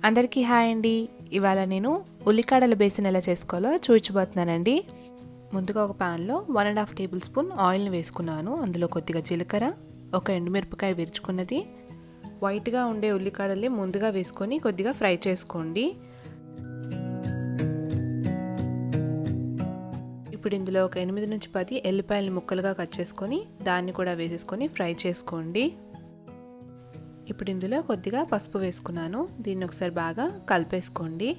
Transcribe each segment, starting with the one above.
అందరికీ హాయ్ అండి. ఇవాళ నేను ఉల్లికాడల బేసన్ ఎలా చేసుకోవాలో చూపించబోతున్నానండి. ముందుగా ఒక ప్యాన్లో 1.5 టేబుల్ స్పూన్ ఆయిల్ని వేసుకున్నాను. అందులో కొద్దిగా జీలకర్ర, ఒక ఎండుమిరపకాయ విరుచుకున్నది, వైట్గా ఉండే ఉల్లికాడల్ని ముందుగా వేసుకొని కొద్దిగా ఫ్రై చేసుకోండి. ఇప్పుడు ఇందులో ఒక 8 నుంచి 10 ఎల్లిపాయలు ముక్కలుగా కట్ చేసుకొని దాన్ని కూడా వేసేసుకొని ఫ్రై చేసుకోండి. ఇప్పుడు ఇందులో కొద్దిగా పసుపు వేసుకున్నాను. దీన్ని ఒకసారి బాగా కలిపేసుకోండి.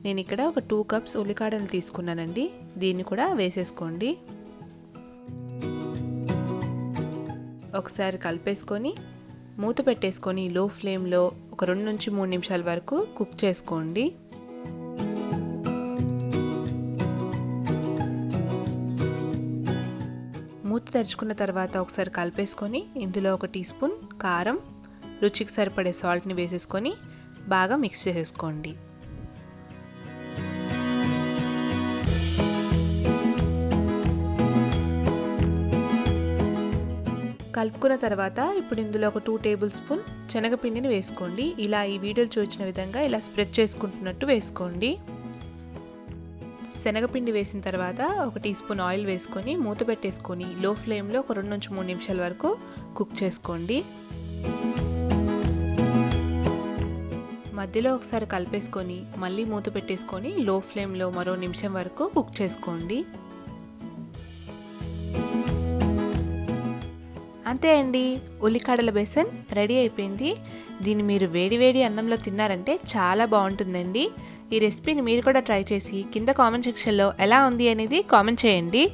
నేను ఇక్కడ ఒక 2 కప్స్ ఉల్లికాడలు తీసుకున్నానండి. దీన్ని కూడా వేసేసుకోండి. ఒకసారి కలిపేసుకొని మూత పెట్టేసుకొని లో ఫ్లేమ్లో ఒక 2 నుంచి 3 నిమిషాల వరకు కుక్ చేసుకోండి. మూత తెరుచుకున్న తర్వాత ఒకసారి కలిపేసుకొని ఇందులో ఒక టీ స్పూన్ కారం, రుచికి సరిపడే సాల్ట్ని వేసేసుకొని బాగా మిక్స్ చేసేసుకోండి. కలుపుకున్న తర్వాత ఇప్పుడు ఇందులో ఒక 2 టేబుల్ స్పూన్ శనగపిండిని వేసుకోండి. ఇలా ఈ వీడియోలో చూపించిన విధంగా ఇలా స్ప్రెడ్ చేసుకుంటున్నట్టు వేసుకోండి. శనగపిండి వేసిన తర్వాత ఒక టీ స్పూన్ ఆయిల్ వేసుకొని మూత పెట్టేసుకొని లో ఫ్లేమ్లో ఒక 2 నుంచి 3 నిమిషాల వరకు కుక్ చేసుకోండి. మధ్యలో ఒకసారి కలిపేసుకొని మళ్ళీ మూత పెట్టేసుకొని లో ఫ్లేమ్లో మరో నిమిషం వరకు కుక్ చేసుకోండి. అంతే అండి, ఉల్లికాడల బేసన్ రెడీ అయిపోయింది. దీన్ని మీరు వేడి అన్నంలో తిన్నారంటే చాలా బాగుంటుందండి. ఈ రెసిపీని మీరు కూడా ట్రై చేసి కింద కామెంట్ సెక్షన్లో ఎలా ఉంది అనేది కామెంట్ చేయండి.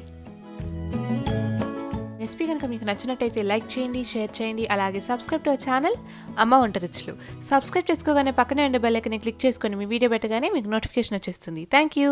రెసిపీ కనుక మీకు నచ్చినట్టయితే లైక్ చేయండి, షేర్ చేయండి. అలాగే సబ్స్క్రైబ్ టు అవర్ ఛానల్ అమ్మ వంట రుచులు. సబ్స్క్రైబ్ చేసుకోగానే పక్కనే ఉండే బెల్ ఐకాన్ని క్లిక్ చేసుకొని మీ వీడియో పెట్టగానే మీకు నోటిఫికేషన్ వచ్చేస్తుంది. Thank you.